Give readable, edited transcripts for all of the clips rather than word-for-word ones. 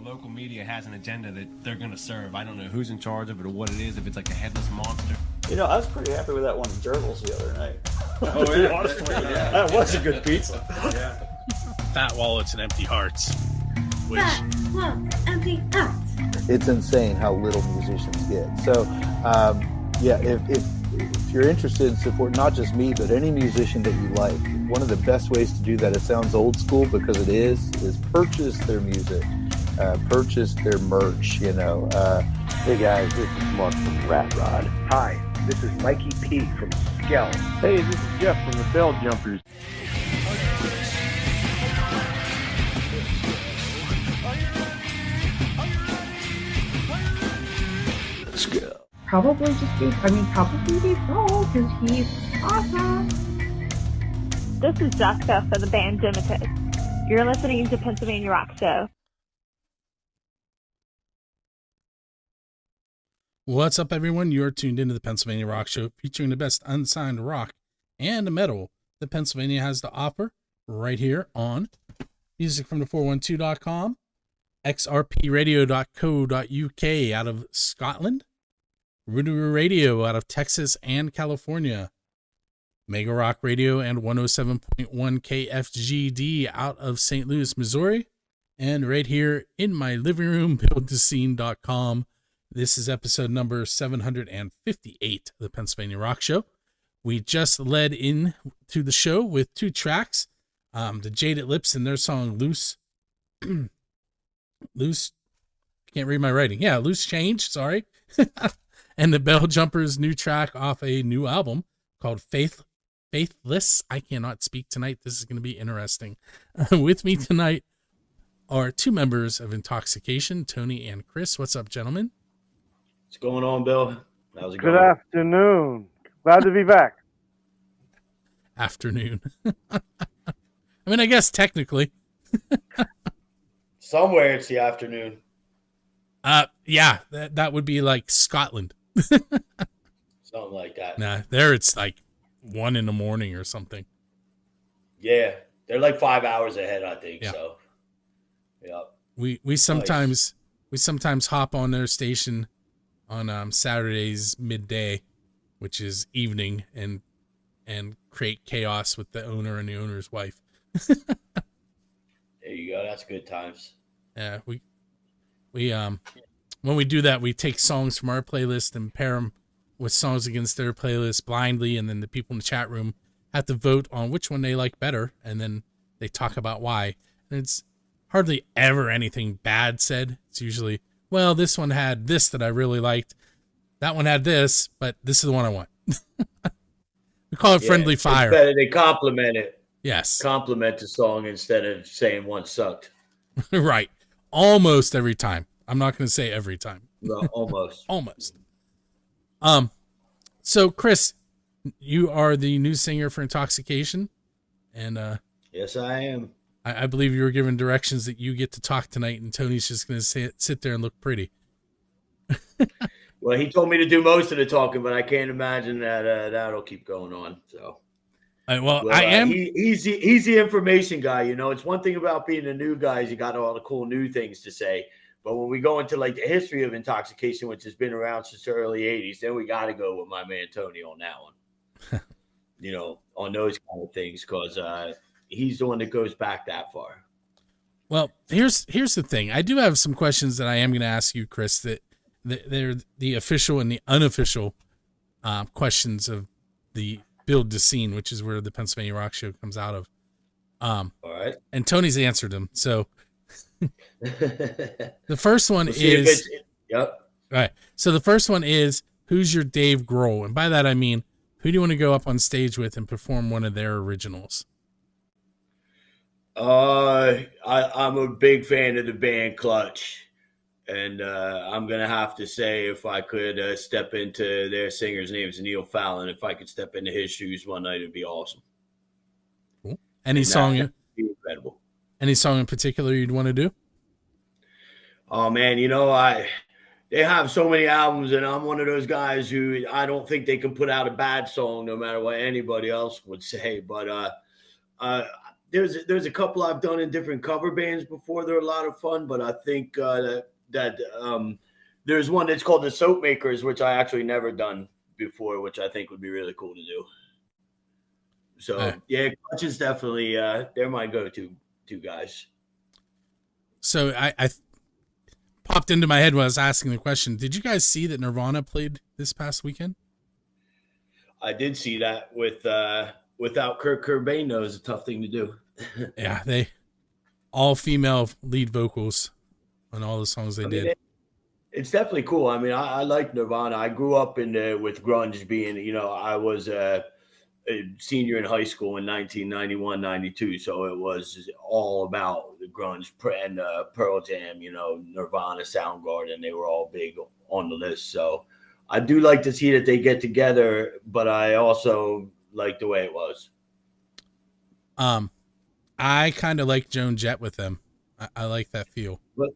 local media has an agenda that they're going to serve. I don't know who's in charge of it or what it is, if it's like a headless monster. You know, I was pretty happy with that one gerbils the other night. Oh, yeah. Honestly, that was a good pizza. Yeah. Fat wallets and empty hearts. Which... Fat wallets, empty hearts. It's insane how little musicians get. So, yeah, if you're interested in support, not just me, but any musician that you like, one of the best ways to do that, it sounds old school because it is purchase their music, purchase their merch, you know. Hey guys, this is Mark from RATT. Hi, this is Mikey P from Skell. Hey, this is Jeff from the Bell Jumpers. Probably Dave Grohl, because he's awesome. This is Jessica for the band Dingbatz. You're listening to Pennsylvania Rock Show. What's up, everyone? You're tuned into the Pennsylvania Rock Show, featuring the best unsigned rock and metal that Pennsylvania has to offer right here on musicfromthe412.com, xrpradio.co.uk out of Scotland, Rudiru Radio out of Texas and California, Mega Rock Radio and 107.1 KFGD out of St. Louis, Missouri, and right here in my living room, buildthescene.com. This is episode number 758 of the Pennsylvania Rock Show. We just led in to the show with two tracks, the Jaded Lips and their song Loose, Loose, can't read my writing. Yeah, Loose Change, sorry. And the Bell Jumpers' new track off a new album called Faithless. I cannot speak tonight. This is going to be interesting. With me tonight are two members of IntoxXxication, Tony and Chris. What's up, gentlemen? What's going on, Bill? How's it Good going? afternoon. Glad to be back. Afternoon. I mean, I guess technically. Somewhere it's the afternoon. Yeah, that would be like Scotland. Something like that. Nah, there it's like 1 a.m. or something. Yeah, they're like 5 hours ahead, I think. Yeah. So, yeah. We sometimes hop on their station on Saturdays midday, which is evening, and create chaos with the owner and the owner's wife. There you go. That's good times. Yeah, we when we do that, we take songs from our playlist and pair them with songs against their playlist blindly, and then the people in the chat room have to vote on which one they like better, and then they talk about why. And it's hardly ever anything bad said. It's usually, well, this one had this that I really liked. That one had this, but this is the one I want. We call it friendly fire. It's better they compliment it. Yes. Compliment the song instead of saying one sucked. Right. Almost every time. I'm not going to say every time. No, almost. Almost. So Chris, you are the new singer for IntoxXxication, and yes, I am. I believe you were given directions that you get to talk tonight, and Tony's just going to sit there and look pretty. Well, he told me to do most of the talking, but I can't imagine that that'll keep going on. So, I am. He's the information guy. You know, it's one thing about being a new guy is you got all the cool new things to say. But when we go into like the history of IntoxXxication, which has been around since the early 80s, then we got to go with my man Tony on that one. You know, on those kind of things, because he's the one that goes back that far. Well, here's the thing. I do have some questions that I am going to ask you, Chris, that they're the official and the unofficial questions of the Build the Scene, which is where the Pennsylvania Rock Show comes out of. All right. And Tony's answered them. So the first one is, yep. All right. So the first one is, who's your Dave Grohl? And by that, I mean, who do you want to go up on stage with and perform one of their originals? I'm a big fan of the band Clutch. And I'm going to have to say, if I could step into their singer's name is Neil Fallon, if I could step into his shoes one night, it'd be awesome. Cool. Any song incredible. Any song in particular you'd want to do? Oh man, you know, they have so many albums, and I'm one of those guys who I don't think they can put out a bad song no matter what anybody else would say. But there's a couple I've done in different cover bands before. They're a lot of fun, but I think there's one that's called the Soap Makers, which I actually never done before, which I think would be really cool to do. So yeah, Clutch is definitely they're my go-to two guys. So I popped into my head when I was asking the question. Did you guys see that Nirvana played this past weekend? I did see that without Kurt Cobain, though, is a tough thing to do. Yeah, they all female lead vocals on all the songs they did. It's definitely cool. I mean, I like Nirvana. I grew up with grunge being, I was a senior in high school in 1991, 92. So it was all about the grunge and Pearl Jam, Nirvana, Soundgarden. They were all big on the list. So I do like to see that they get together, but I also like the way it was. I kind of like Joan Jett with them. I like that feel. But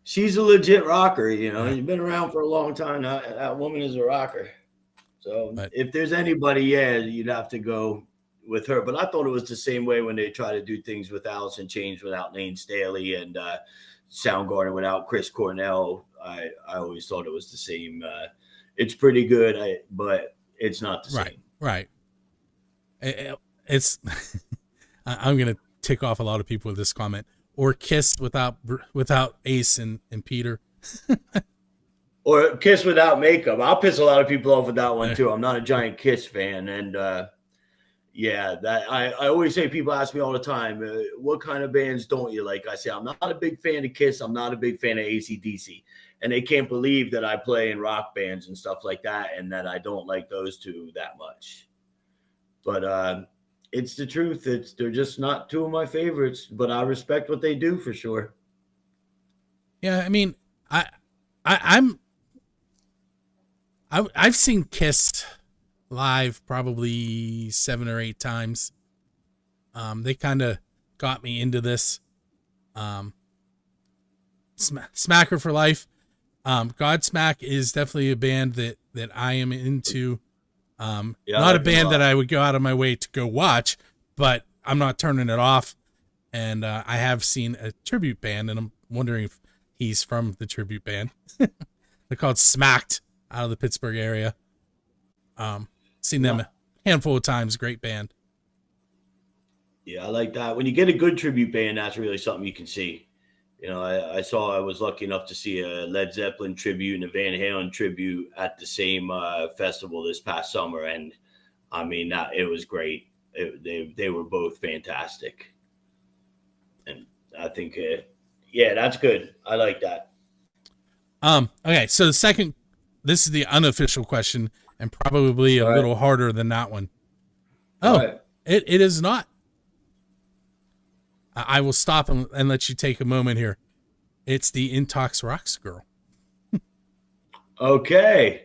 she's a legit rocker, You've been around for a long time. That woman is a rocker. So if there's anybody, you'd have to go with her. But I thought it was the same way when they try to do things with Alice in Chains without Lane Staley and Soundgarden without Chris Cornell. I always thought it was the same. It's pretty good, but it's not the same. Right. It's I'm going to tick off a lot of people with this comment. Or Kiss without Ace and Peter. Or Kiss without makeup. I'll piss a lot of people off with that one too. I'm not a giant Kiss fan, and that I always say. People ask me all the time, what kind of bands don't you like? I say I'm not a big fan of Kiss. I'm not a big fan of AC/DC, and they can't believe that I play in rock bands and stuff like that, and that I don't like those two that much. But it's the truth. They're just not two of my favorites, but I respect what they do for sure. Yeah, I mean, I've seen Kiss live probably 7 or 8 times. They kind of got me into this. Smacker for life. Godsmack is definitely a band that I am into. Not a band that I would go out of my way to go watch, but I'm not turning it off. And I have seen a tribute band, and I'm wondering if he's from the tribute band. They're called Smacked, out of the Pittsburgh area. Seen them a handful of times. Great band. Yeah, I like that. When you get a good tribute band, that's really something you can see. I was lucky enough to see a Led Zeppelin tribute and a Van Halen tribute at the same festival this past summer. And I mean, it was great. They were both fantastic. And I think, that's good. I like that. Okay. So this is the unofficial question, and probably a little harder than that one. Oh, it is not. I will stop and let you take a moment here. It's the IntoxXxication girl. Okay.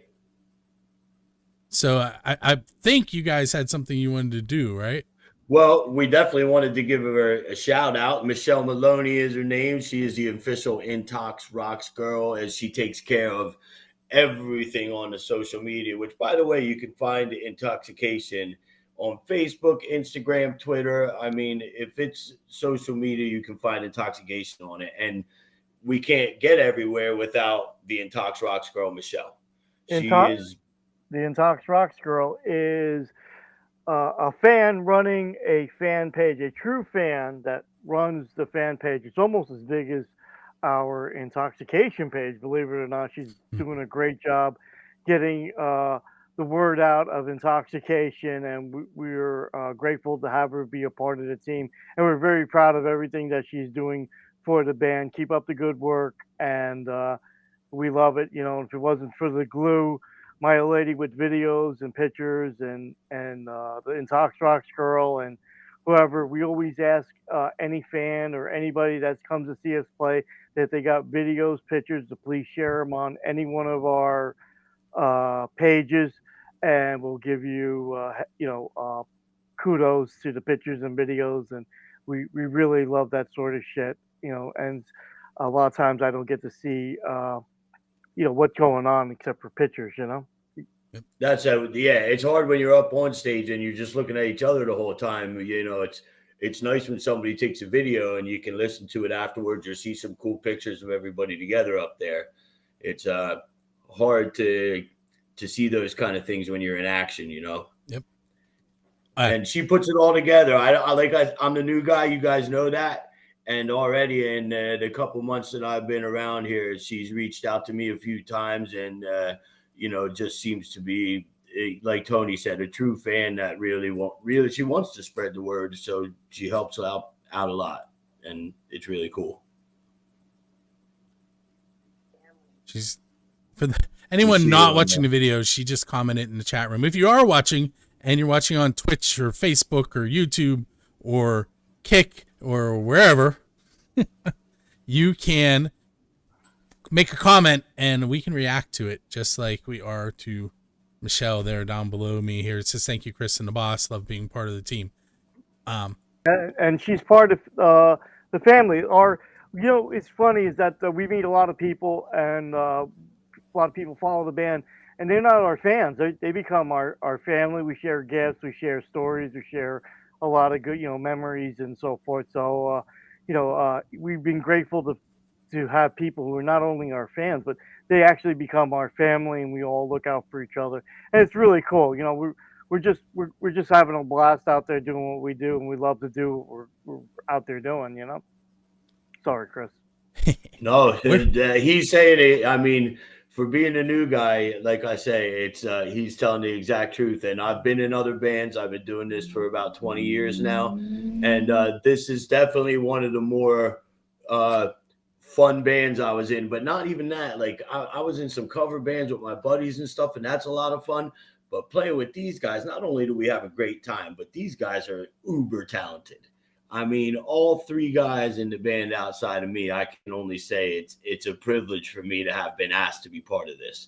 So I think you guys had something you wanted to do, right? Well, we definitely wanted to give her a shout out. Michelle Maloney is her name. She is the official IntoxXxication girl, as she takes care of everything on the social media, which, by the way, you can find IntoxXxication on Facebook, Instagram, Twitter. I mean, if it's social media, you can find IntoxXxication on it. And we can't get everywhere without the IntoxXxication girl, Michelle. The IntoxXxication girl is a fan running a fan page, a true fan that runs the fan page. It's almost as big as our IntoxXxication page, believe it or not. She's doing a great job getting the word out of IntoxXxication, and we're grateful to have her be a part of the team, and we're very proud of everything that she's doing for the band. Keep up the good work, and we love it. If it wasn't for the glue, my lady with videos and pictures, and the IntoxXxication girl, and whoever, we always ask any fan or anybody that comes to see us play that they got videos, pictures, to please share them on any one of our pages, and we'll give you kudos to the pictures and videos. And we really love that sort of shit, and a lot of times I don't get to see what's going on except for pictures. That's it's hard when you're up on stage and you're just looking at each other the whole time. it's nice when somebody takes a video and you can listen to it afterwards or see some cool pictures of everybody together up there. It's hard to see those kind of things when you're in action, you know? Yep. And she puts it all together. I'm the new guy. You guys know that. And already in the couple months that I've been around here, she's reached out to me a few times and, just seems to be, like Tony said, a true fan that she wants to spread the word. So she helps out a lot, and it's really cool. Anyone not watching the video, she just commented in the chat room. If you are watching and you're watching on Twitch or Facebook or YouTube or Kick or wherever, you can make a comment and we can react to it just like we are to Michelle there down below me here. It says, thank you, Chris and the boss. Love being part of the team. And she's part of the family. It's funny is that we meet a lot of people and a lot of people follow the band and they're not our fans. They become our family. We share gifts, we share stories, we share a lot of good, memories and so forth. So, we've been grateful to have people who are not only our fans, but they actually become our family and we all look out for each other. And it's really cool. We're just having a blast out there doing what we do and we love to do what we're out there doing, Sorry, Chris. No, he's saying it. I mean, for being a new guy, like I say, it's he's telling the exact truth. And I've been in other bands. I've been doing this for about 20 years now. And this is definitely one of the more fun bands I was in, but not even that. Like I was in some cover bands with my buddies and stuff, and that's a lot of fun. But playing with these guys, not only do we have a great time, but these guys are uber talented. I mean, all three guys in the band outside of me, I can only say it's a privilege for me to have been asked to be part of this.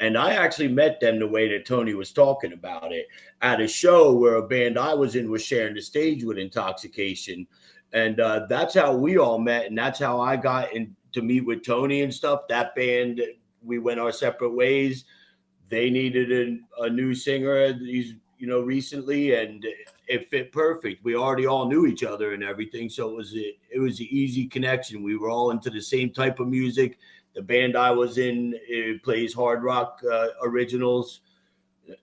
And I actually met them the way that Tony was talking about it at a show where a band I was in was sharing the stage with IntoxXxication. And that's how we all met. And that's how I got in to meet with Tony and stuff. That band, we went our separate ways. They needed a new singer, recently, and it fit perfect. We already all knew each other and everything. So it was an easy connection. We were all into the same type of music. The band I was in plays hard rock originals,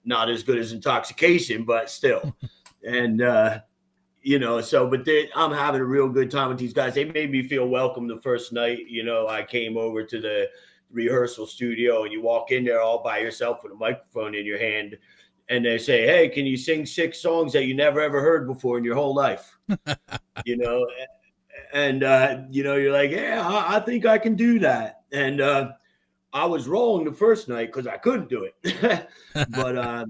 not as good as IntoxXxication, but still. And, I'm having a real good time with these guys. They made me feel welcome the first night. I came over to the rehearsal studio and you walk in there all by yourself with a microphone in your hand and they say, hey, can you sing 6 songs that you never ever heard before in your whole life? You're like, yeah, I think I can do that. And I was wrong the first night because I couldn't do it. But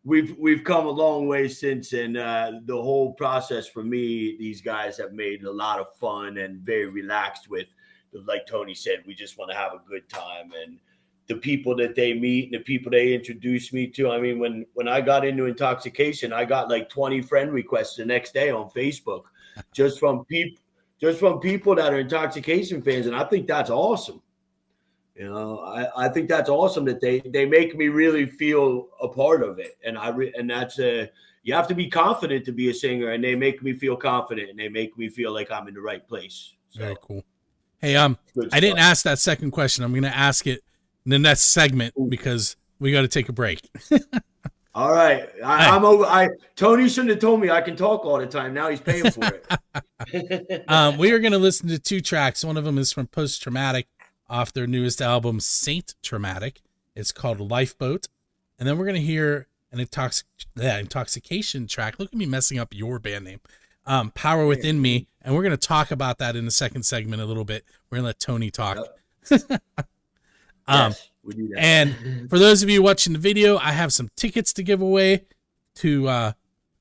we've come a long way since, and the whole process for me, these guys have made a lot of fun and very relaxed with. Like Tony said, we just want to have a good time. And the people that they meet and the people they introduce me to. I mean, when I got into IntoxXxication, I got like 20 friend requests the next day on Facebook just from people that are IntoxXxication fans. And I think that's awesome. I think that's awesome that they make me really feel a part of it. And that's you have to be confident to be a singer, and they make me feel confident and they make me feel like I'm in the right place. So. Very cool. Hey, I didn't ask that second question. I'm going to ask it in the next segment because we got to take a break. All right. I'm over. Tony shouldn't have told me I can talk all the time. Now he's paying for it. We are going to listen to 2 tracks. One of them is from Post Traumatic off their newest album, Saint Traumatic. It's called Lifeboat. And then we're going to hear an IntoxXxication track. Look at me messing up your band name. Power Within Me, and we're going to talk about that in the second segment a little bit. We're going to let Tony talk. Yep. Yes, we do that. And for those of you watching the video, I have some tickets to give away to,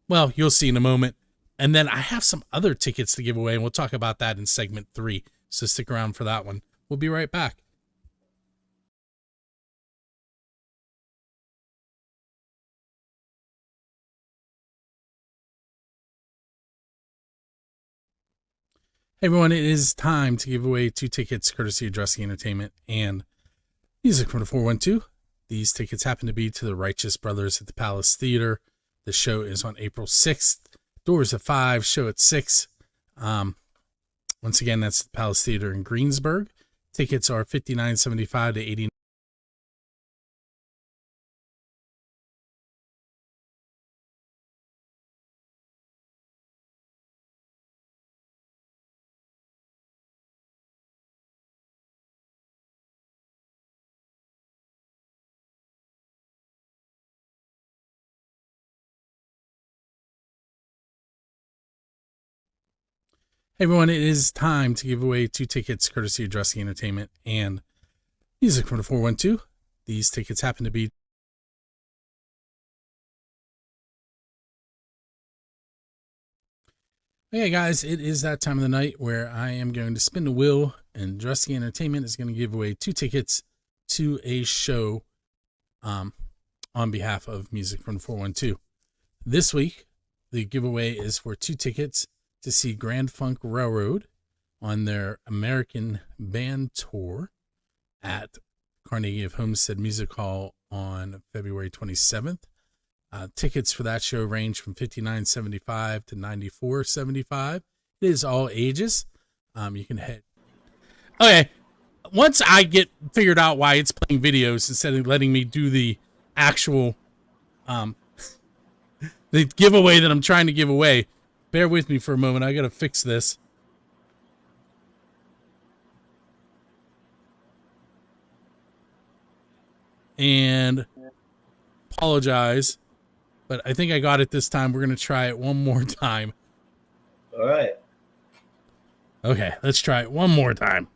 you'll see in a moment. And then I have some other tickets to give away, and we'll talk about that in segment 3. So stick around for that one. We'll be right back. Hey everyone, it is time to give away 2 tickets courtesy of Dressy Entertainment and Music from the 412. These tickets happen to be to the Righteous Brothers at the Palace Theater. The show is on April 6th, Doors at 5, show at 6. Once again, that's the Palace Theater in Greensburg. Tickets are $59.75 to $89. Hey everyone, it is time to give away 2 tickets courtesy of Dressy Entertainment and Music from the 412. These tickets happen to be Okay guys, it is that time of the night where I am going to spin the wheel and Dressy Entertainment is going to give away 2 tickets to a show on behalf of Music from the 412. This week, the giveaway is for 2 tickets to see Grand Funk Railroad on their American Band Tour at Carnegie of Homestead Music Hall on February 27th. Tickets for that show range from $59.75 to $94.75. It is all ages. You can head. Okay, once I get figured out why it's playing videos instead of letting me do the actual the giveaway that I'm trying to give away, bear with me for a moment. I got to fix this. And apologize, but I think I got it this time. We're going to try it one more time. All right. Okay, let's try it one more time.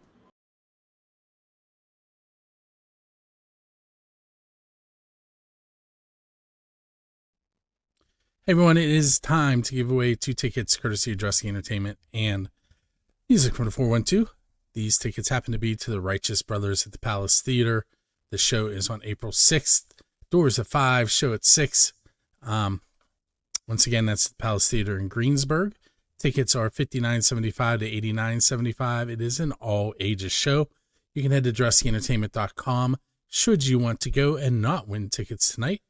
Hey everyone, it is time to give away 2 tickets courtesy of Dressy Entertainment and Music from the 412. These tickets happen to be to the Righteous Brothers at the Palace Theater. The show is on April 6th. Doors at 5, show at 6. Once again, that's the Palace Theater in Greensburg. Tickets are $59.75 to $89.75. It is an all ages show. You can head to DressyEntertainment.com should you want to go and not win tickets tonight.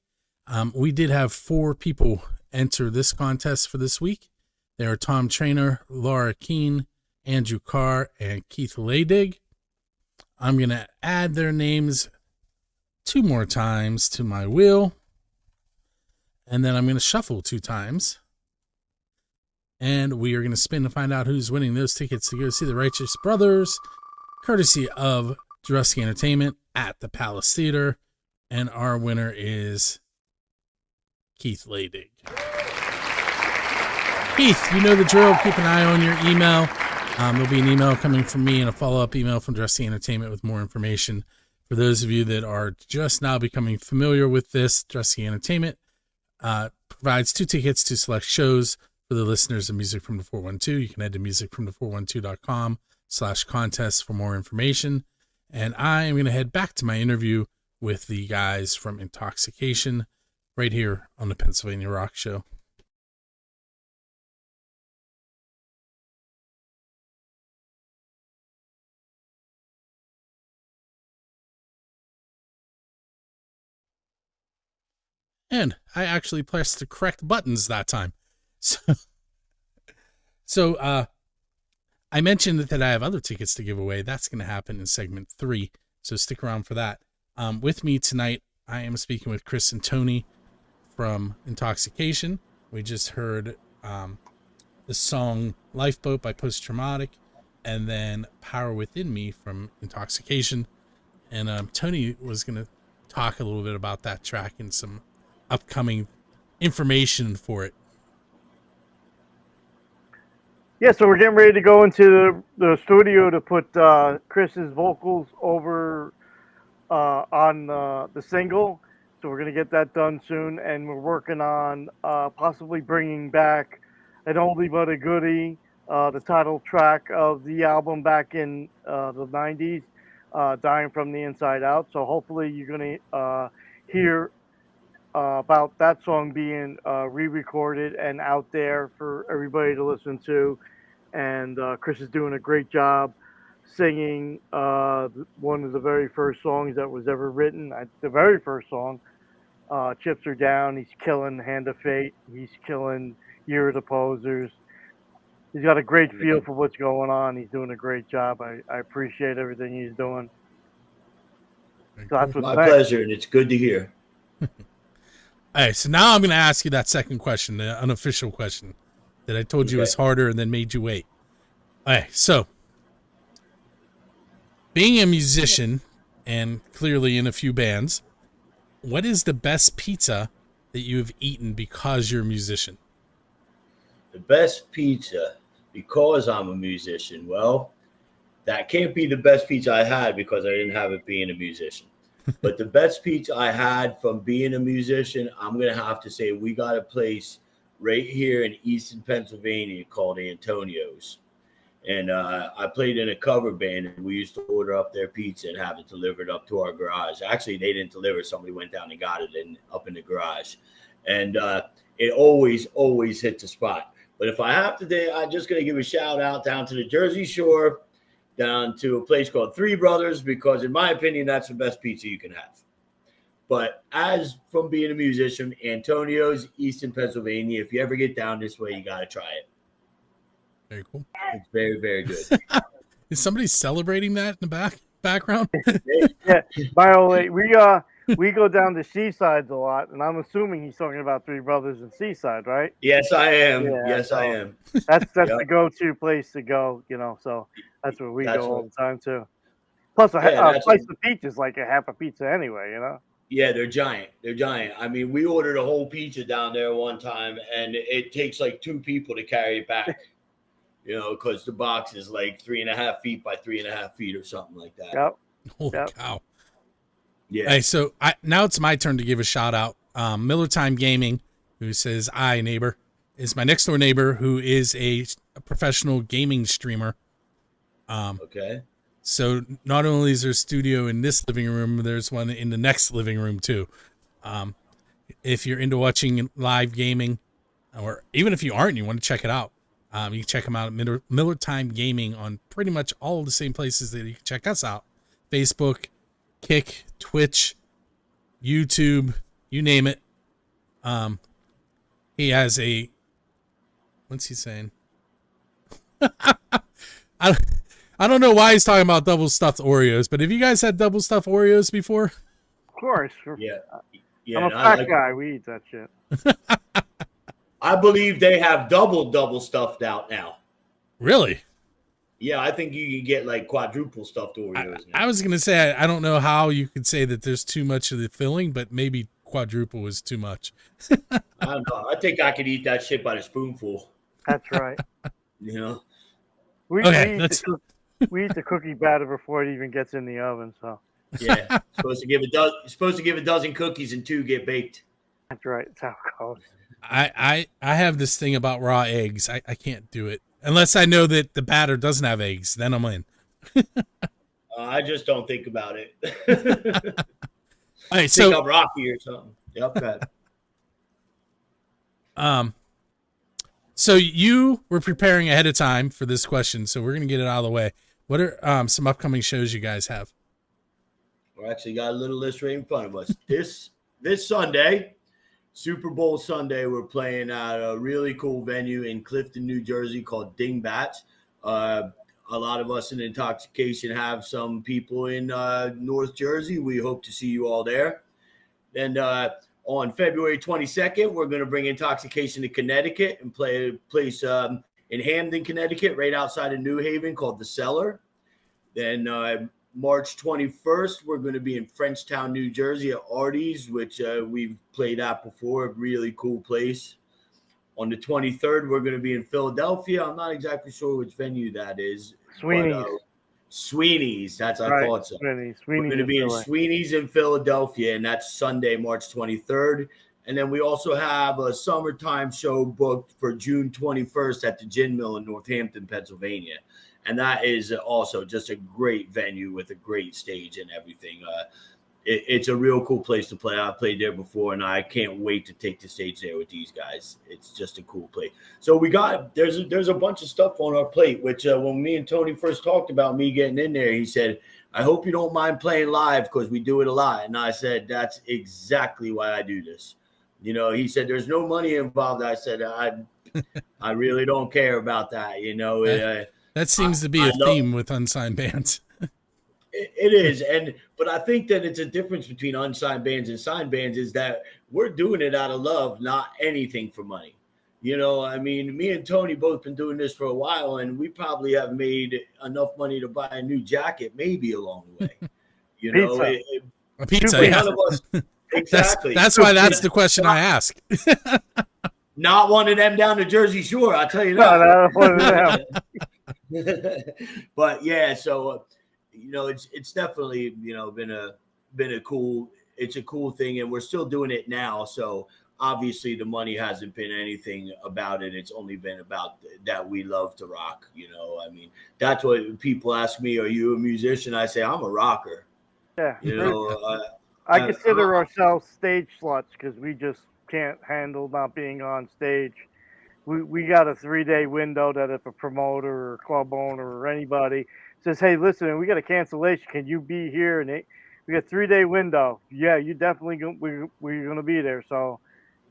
We did have 4 people enter this contest for this week. They are Tom Trainer, Laura Keene, Andrew Carr, and Keith Laydig. I'm going to add their names 2 more times to my wheel. And then I'm going to shuffle 2 times. And we are going to spin to find out who's winning those tickets to go see the Righteous Brothers, courtesy of Dressy Entertainment at the Palace Theater. And our winner is Keith Laydig. Keith, you know the drill. Keep an eye on your email. There'll be an email coming from me and a follow-up email from Dressy Entertainment with more information. For those of you that are just now becoming familiar with this, Dressy Entertainment provides 2 tickets to select shows for the listeners of Music from the 412. You can head to musicfromthe412.com/contest for more information. And I am going to head back to my interview with the guys from IntoxXxication right here on the Pennsylvania Rock Show. And I actually pressed the correct buttons that time. So I mentioned that I have other tickets to give away. That's going to happen in segment 3. So stick around for that. With me tonight, I am speaking with Chris and Tony from IntoxXxication. We just heard the song Lifeboat by Post Traumatic, and then Power Within Me from IntoxXxication. And Tony was going to talk a little bit about that track and some upcoming information for it. Yeah, so we're getting ready to go into the studio to put Chris's vocals over on the single. So we're going to get that done soon. And we're working on possibly bringing back an oldie but a goodie, the title track of the album back in the 90s, Dying from the Inside Out. So hopefully you're going to hear about that song being re-recorded and out there for everybody to listen to. And Chris is doing a great job singing one of the very first songs that was ever written. The very first song, Chips Are Down. He's killing Hand of Fate. He's killing Year of the Posers. He's got a great feel for what's going on. He's doing a great job. I appreciate everything he's doing. So that's what's My next. pleasure, and it's good to hear. All right, so now I'm going to ask you that second question, the unofficial question that I told you was harder and then made you wait. All right, so being a musician and clearly in a few bands, what is the best pizza that you have eaten because you're a musician? The best pizza because I'm a musician. Well, that can't be the best pizza I had because I didn't have it being a musician. But the best pizza I had from being a musician, I'm going to have to say we got a place right here in Easton, Pennsylvania called Antonio's. And I played in a cover band, and we used to order up their pizza and have it delivered up to our garage. Actually, they didn't deliver. Somebody went down and got it up in the garage. And it always hit the spot. But if I have today, I'm just going to give a shout out down to the Jersey Shore, down to a place called Three Brothers, because in my opinion, that's the best pizza you can have. But as from being a musician, Antonio's, Easton, Pennsylvania, if you ever get down this way, you got to try it. Very cool. It's very, very good. Is somebody celebrating that in the background? Yeah, by the way, we go down to Seasides a lot, and I'm assuming he's talking about Three Brothers and Seaside, right? Yes, I am. Yeah, yes, I am. That's the go-to place to go, so that's where we go all the time too. Plus, a slice of pizza is like a half a pizza anyway, Yeah, they're giant. I mean, we ordered a whole pizza down there one time, and it takes like 2 people to carry it back. Because the box is like 3.5 feet by 3.5 feet or something like that. Yep. Holy cow. Yeah. Hey, so now it's my turn to give a shout out. Miller Time Gaming, who says, "Hi, neighbor," is my next door neighbor who is a professional gaming streamer. Okay. So not only is there a studio in this living room, there's one in the next living room too. If you're into watching live gaming, or even if you aren't, and you want to check it out, you can check them out at Miller Time Gaming on pretty much all of the same places that you can check us out: Facebook, Kick, Twitch, YouTube, you name it. He has a, what's he saying? I don't know why he's talking about double stuffed Oreos, but have you guys had double stuffed Oreos before? Of course. Yeah. I'm a fat guy. We eat that shit. I believe they have double stuffed out now. Really? Yeah, I think you can get like quadruple stuffed Oreos. I was going to say, I don't know how you could say that there's too much of the filling, but maybe quadruple was too much. I don't know. I think I could eat that shit by the spoonful. That's right. We eat the cookie batter before it even gets in the oven. So yeah, supposed to give a dozen cookies and 2 get baked. That's right. That's how it goes. I have this thing about raw eggs. I can't do it unless I know that the batter doesn't have eggs. Then I'm in. I just don't think about it. All right, think I'm Rocky or something. Yep. So you were preparing ahead of time for this question, so we're gonna get it out of the way. What are some upcoming shows you guys have? We actually got a little list right in front of us. This Sunday, Super Bowl Sunday, we're playing at a really cool venue in Clifton, New Jersey called Dingbatz. A lot of us in IntoxXxication have some people in North Jersey. We hope to see you all there. And on February 22nd, we're going to bring IntoxXxication to Connecticut and play a place in Hamden, Connecticut, right outside of New Haven called The Cellar. Then March 21st, we're going to be in Frenchtown, New Jersey at Artie's, which we've played at before. A really cool place. On the 23rd, we're going to be in Philadelphia. I'm not exactly sure which venue that is. Sweeney's. Sweeney's. That's I thought so. Sweeney's We're going to be in Sweeney's in Philadelphia, and that's Sunday, March 23rd. And then we also have a summertime show booked for June 21st at the Gin Mill in Northampton, Pennsylvania. And that is also just a great venue with a great stage and everything. It's a real cool place to play. I've played there before, and I can't wait to take the stage there with these guys. It's just a cool place. So there's a bunch of stuff on our plate, which when me and Tony first talked about me getting in there, he said, I hope you don't mind playing live because we do it a lot. And I said, that's exactly why I do this. He said, there's no money involved. I said, I really don't care about that. You know, that seems to be a theme with unsigned bands. It is, but I think that it's a difference between unsigned bands and signed bands is that we're doing it out of love, not anything for money. You know, I mean, me and Tony both been doing this for a while, and we probably have made enough money to buy a new jacket, maybe along the way. You know, a pizza. Yeah. None of us, exactly. That's why that's the question I ask. Not one of them down the Jersey Shore, I'll tell you that. No, not one of them. But yeah, so you know, it's definitely, you know, been a cool thing, and we're still doing it now. So obviously the money hasn't been anything about it. It's only been about that we love to rock. You know, I mean, that's what people ask me, are you a musician? I say, I'm a rocker. Yeah. You know, I consider ourselves stage sluts because we just can't handle not being on stage. We got a 3-day window that if a promoter or club owner or anybody says, hey, listen, we got a cancellation. Can you be here? And we got a 3-day window. Yeah, you definitely we're going to be there. So,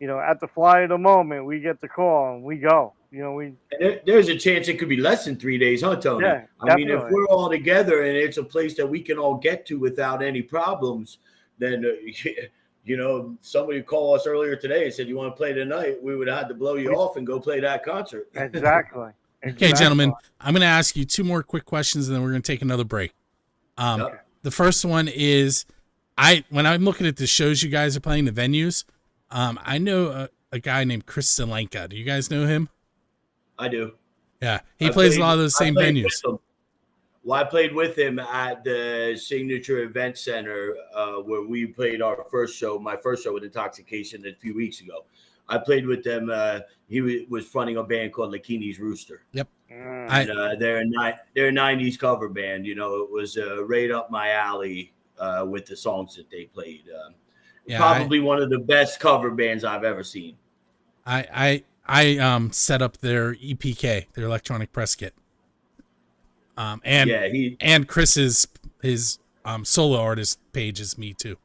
you know, at the fly of the moment, we get the call and we go. You know, there's a chance it could be less than 3 days, huh, Tony? Yeah, I mean, if we're all together and it's a place that we can all get to without any problems, then you know, somebody called us earlier today and said, you want to play tonight? We would have had to blow you off and go play that concert. Exactly. Okay, gentlemen, I'm going to ask you 2 more quick questions, and then we're going to take another break. The first one is, when I'm looking at the shows you guys are playing, the venues, I know a guy named Chris Zelenka. Do you guys know him? I do. Yeah, he plays a lot of those same venues. Well, I played with him at the Signature Event Center where we played our first show, my first show with IntoxXxication a few weeks ago. I played with them. He was fronting a band called Lakini's Rooster. Yep. And they're a 90s cover band. You know, it was right up my alley with the songs that they played. Probably one of the best cover bands I've ever seen. I set up their EPK, their electronic press kit. And Chris's his solo artist page is me too.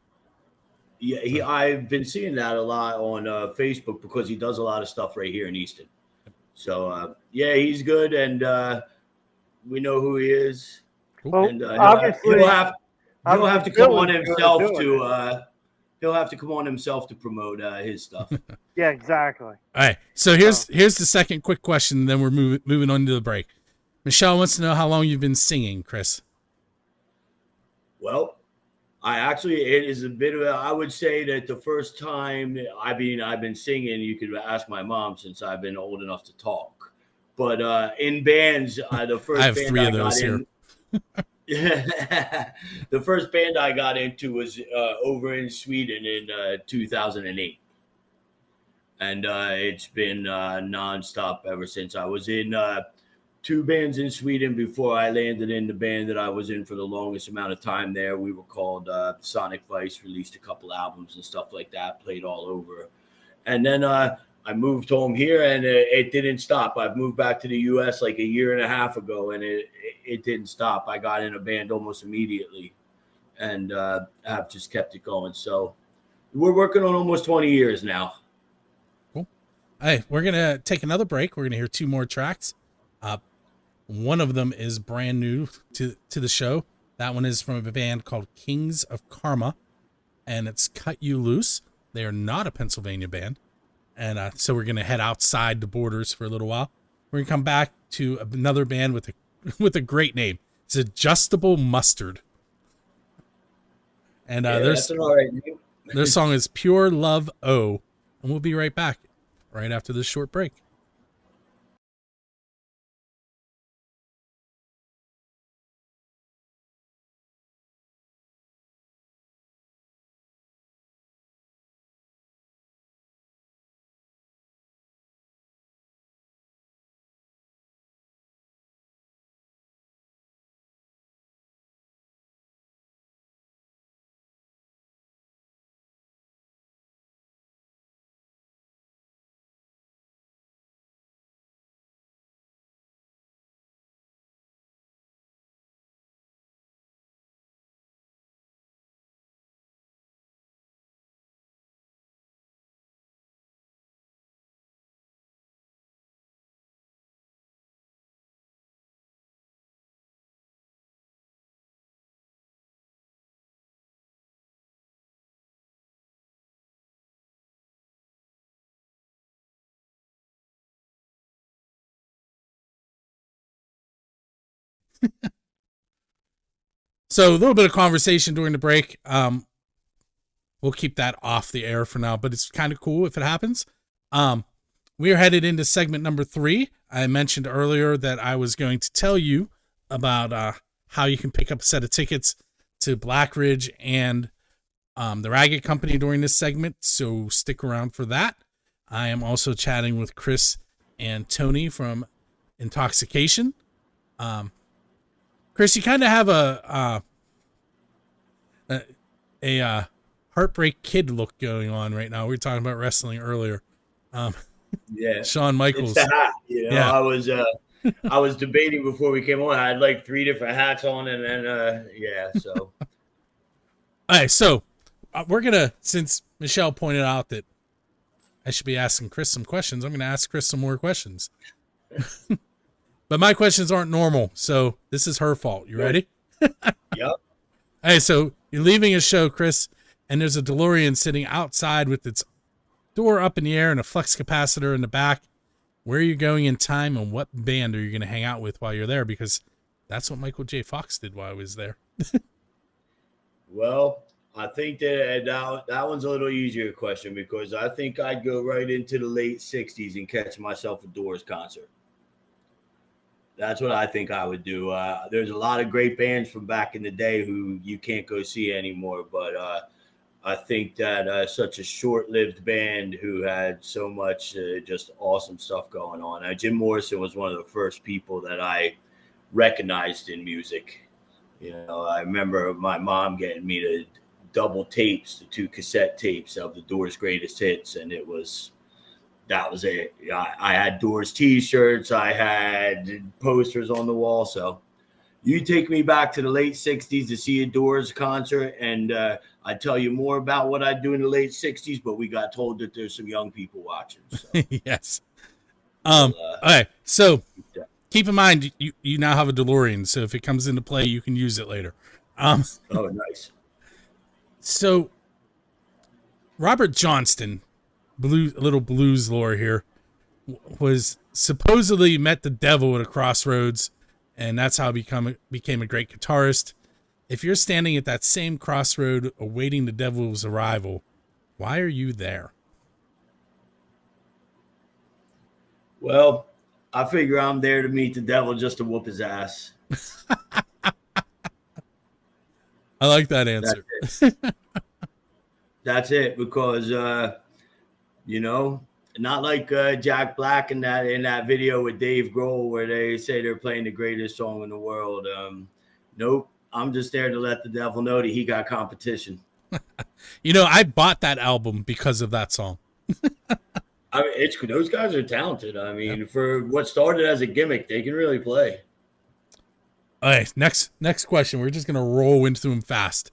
Yeah, I've been seeing that a lot on Facebook because he does a lot of stuff right here in Easton. So yeah, he's good, and we know who he is. Well, and obviously, he'll have to come on himself to he'll have to come on himself to promote his stuff. Yeah, exactly. All right, so here's the second quick question, then we're moving on to the break. Michelle wants to know how long you've been singing, Chris. Well, it is a bit of I would say that the first time I've been singing, you could ask my mom since I've been old enough to talk. But in bands, the first I have band 3 I of those got here. The first band I got into was over in Sweden in 2008. And it's been nonstop ever since. I was in 2 bands in Sweden before I landed in the band that I was in for the longest amount of time there. We were called Sonic Vice, released a couple albums and stuff like that, played all over. And then I moved home here, and it didn't stop. I've moved back to the U.S. like a year and a half ago, and it didn't stop. I got in a band almost immediately, and I've just kept it going. So we're working on almost 20 years now. Cool. Hey, we're going to take another break. We're going to hear 2 more tracks. One of them is brand new to the show. That one is from a band called Kings of Karma, and it's Cut You Loose. They are not a Pennsylvania band, and so we're going to head outside the borders for a little while. We're going to come back to another band with a great name. It's Adjustable Mustard, and that's an all right name. Their song is Pure Love O, and we'll be right back right after this short break. So a little bit of conversation during the break. We'll keep that off the air for now, but it's kind of cool if it happens. We are headed into segment number 3. I mentioned earlier that I was going to tell you about how you can pick up a set of tickets to Black Ridge and the Ragged Company during this segment, so stick around for that. I am also chatting with Chris and Tony from IntoxXxication. Chris, you kind of have a Heartbreak Kid look going on right now. We were talking about wrestling earlier. Yeah, Shawn Michaels. It's the hat. You know, Yeah. I was debating before we came on. I had like 3 different hats on, and then So All right, so we're gonna, since Michelle pointed out that I should be asking Chris some questions, I'm gonna ask Chris some more questions. But my questions aren't normal, so this is her fault. You ready? Yep. Hey, so you're leaving a show, Chris, and there's a DeLorean sitting outside with its door up in the air and a flux capacitor in the back. Where are you going in time, and what band are you going to hang out with while you're there? Because that's what Michael J. Fox did while I was there. Well, I think that one's a little easier question, because I think I'd go right into the late 60s and catch myself a Doors concert. That's what I think I would do. There's a lot of great bands from back in the day who you can't go see anymore, but I think that such a short-lived band who had so much just awesome stuff going on. Jim Morrison was one of the first people that I recognized in music. You know, I remember my mom getting me the double tapes, the 2 cassette tapes of the Doors' greatest hits, and that was it. I had Doors t-shirts, I had posters on the wall. So you take me back to the late 60s to see a Doors concert, and I'd tell you more about what I'd do in the late 60s, but we got told that there's some young people watching. So. Yes. All right. So keep in mind, you now have a DeLorean, so if it comes into play, you can use it later. Oh, nice. So Robert Johnston, little blues lore here, was supposedly met the devil at a crossroads, and that's how he became a great guitarist. If you're standing at that same crossroad awaiting the devil's arrival, why are you there? Well, I figure I'm there to meet the devil just to whoop his ass. I like that answer. That's it, because you know, not like Jack Black in that video with Dave Grohl where they say they're playing the greatest song in the world. Nope, I'm just there to let the devil know that he got competition. You know, I bought that album because of that song. I mean, those guys are talented. I mean, for what started as a gimmick, they can really play. All right, next question. We're just gonna roll into them fast.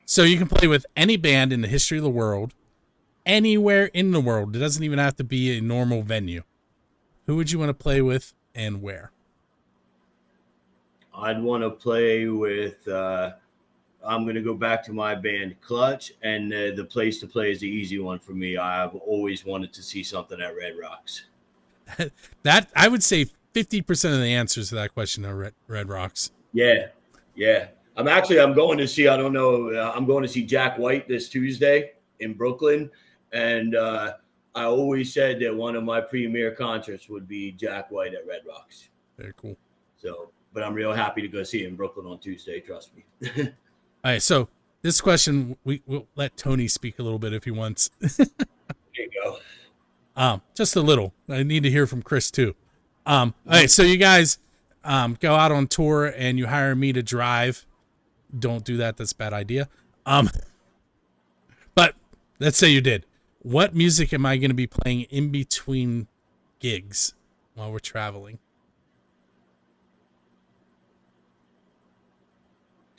So you can play with any band in the history of the world, anywhere in the world. It doesn't even have to be a normal venue. Who would you want to play with and where? I'd want to play with, I'm going to go back to my band Clutch, and the place to play is the easy one for me. I've always wanted to see something at Red Rocks. That, I would say 50% of the answers to that question are Red Rocks. Yeah. I'm going to see, I'm going to see Jack White this Tuesday in Brooklyn. And I always said that one of my premier concerts would be Jack White at Red Rocks. Very cool. So, but I'm real happy to go see him in Brooklyn on Tuesday. Trust me. All right. So this question, we'll let Tony speak a little bit if he wants. There you go. Just a little. I need to hear from Chris too. All right. So you guys go out on tour and you hire me to drive. Don't do that. That's a bad idea. But let's say you did. What music am I going to be playing in between gigs while we're traveling?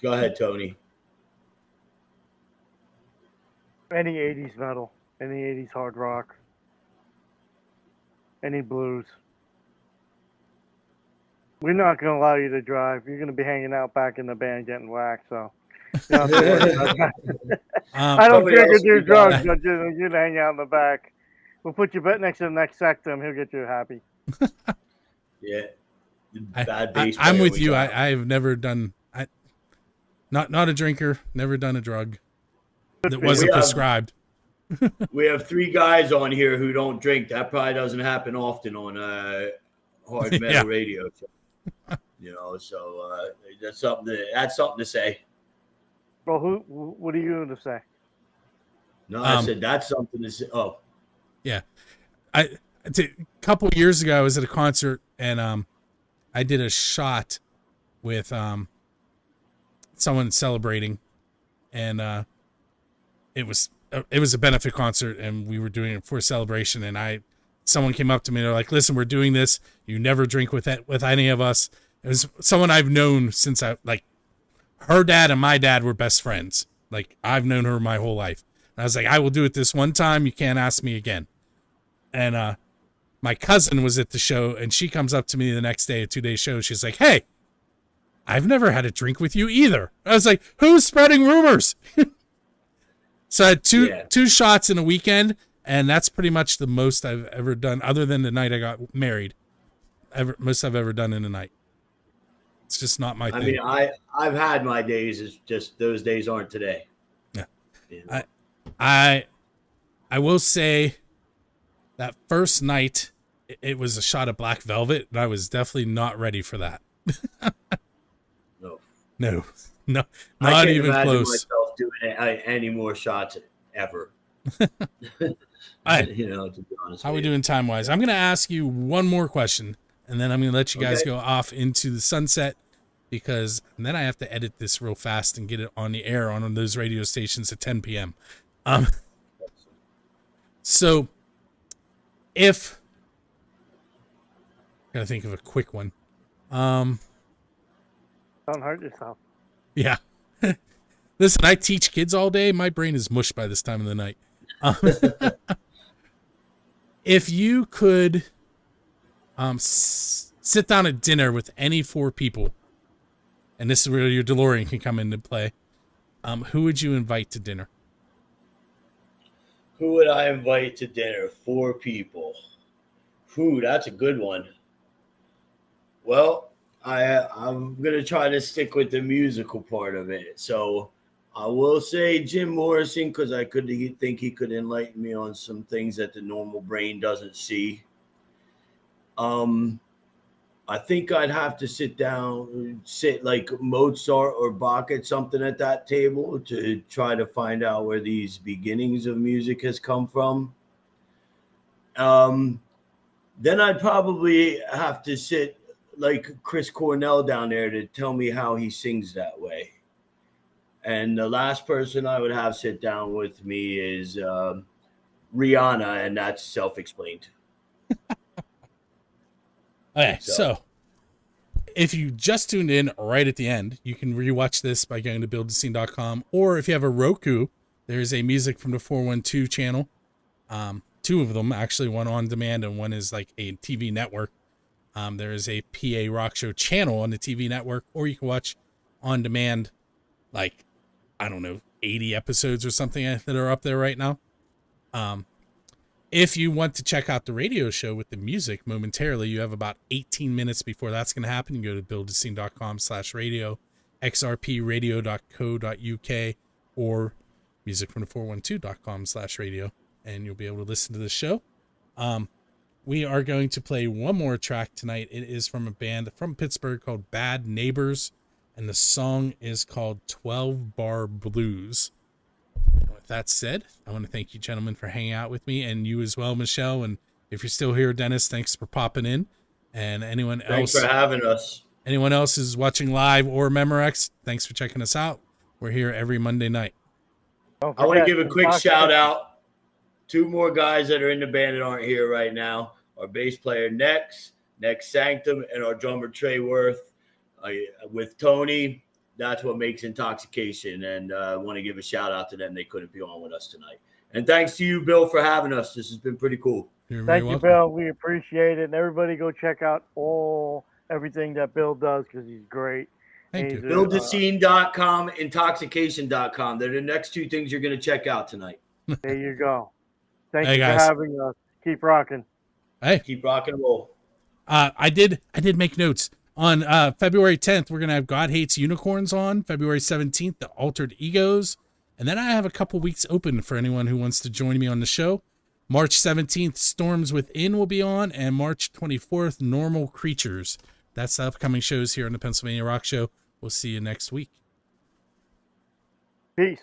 Go ahead, Tony. Any 80s metal, any 80s hard rock, any blues. We're not going to allow you to drive. You're going to be hanging out back in the band getting whacked, so. You don't have to worry about that. I don't care if you do drugs, but you're going to hang out in the back. We'll put you next to the Nex Sanctum. He'll get you happy. Yeah. bad bass I'm player with we you. got. I've never done. Not a drinker. Never done a drug that wasn't prescribed. We have 3 guys on here who don't drink. That probably doesn't happen often on hard metal radio. You know, so that's something to say. Well, what are you going to say? No, I said that's something to say. Oh, yeah. A couple years ago, I was at a concert and I did a shot with someone celebrating, and it was a benefit concert, and we were doing it for a celebration. And someone came up to me and they're like, "Listen, we're doing this. You never drink with any of us." It was someone I've known since her dad and my dad were best friends. Like, I've known her my whole life. And I was like, I will do it this one time. You can't ask me again. And my cousin was at the show, and she comes up to me the next day, a 2-day show. She's like, "Hey, I've never had a drink with you either." I was like, "Who's spreading rumors?" So I had two shots in a weekend, and that's pretty much the most I've ever done, other than the night I got married. Most I've ever done in a night. It's just not my thing. I mean, I've had my days. It's just those days aren't today. Yeah. You know? I will say that first night, it was a shot of Black Velvet, and I was definitely not ready for that. No, not even close. Myself doing any more shots ever. You know, to be honest. How are we doing time wise? I'm going to ask you one more question, and then I'm going to let you guys go off into the sunset, because then I have to edit this real fast and get it on the air on those radio stations at 10 p.m. So if I gotta think of a quick one. Don't hurt yourself. Yeah. Listen, I teach kids all day. My brain is mush by this time of the night. If you could sit down at dinner with any 4 people, and this is where your DeLorean can come into play, who would you invite to dinner? Who would I invite to dinner? 4 people. That's a good one. Well, I'm going to try to stick with the musical part of it. So I will say Jim Morrison, because I think he could enlighten me on some things that the normal brain doesn't see. I think I'd have to sit like Mozart or Bach at something at that table to try to find out where these beginnings of music has come from. Then I'd probably have to sit like Chris Cornell down there to tell me how he sings that way. And the last person I would have sit down with me is Rihanna, and that's self-explained. Okay, so if you just tuned in right at the end, you can rewatch this by going to buildthescene.com, or if you have a Roku, there's a Music from the 412 channel. 2 of them, actually, one on demand and one is like a TV network. There is a PA Rock Show channel on the TV network, or you can watch on demand, like, I don't know, 80 episodes or something that are up there right now. If you want to check out the radio show with the music momentarily, you have about 18 minutes before that's going to happen. You can go to buildthescene.com/radio, xrpradio.co.uk, or musicfromthe412.com/radio, and you'll be able to listen to the show. We are going to play one more track tonight. It is from a band from Pittsburgh called Bad Neighbors, and the song is called 12 Bar Blues. And with that said, I want to thank you gentlemen for hanging out with me, and you as well, Michelle. And if you're still here, Dennis, thanks for popping in. And anyone else, thanks for having us. Anyone else who's watching live or Memorex, thanks for checking us out. We're here every Monday night. I want to give a quick shout out. 2 more guys that are in the band that aren't here right now. Our bass player, Nex Sanctum, and our drummer, Trey Wirth. With Tony, that's what makes IntoxXxication. And I want to give a shout out to them. They couldn't be on with us tonight. And thanks to you, Bill, for having us. This has been pretty cool. Thank you, Bill. We appreciate it. And everybody go check out everything that Bill does, because he's great. Thank you. Buildthescene.com, IntoxXxication.com. They're the next 2 things you're going to check out tonight. There you go. Thank you guys for having us. Keep rocking. Hey, keep rocking and roll. I did make notes. On February 10th, we're going to have God Hates Unicorns on. February 17th, The Altered Egos. And then I have a couple weeks open for anyone who wants to join me on the show. March 17th, Storms Within will be on. And March 24th, Normal Creatures. That's the upcoming shows here on the Pennsylvania Rock Show. We'll see you next week. Peace.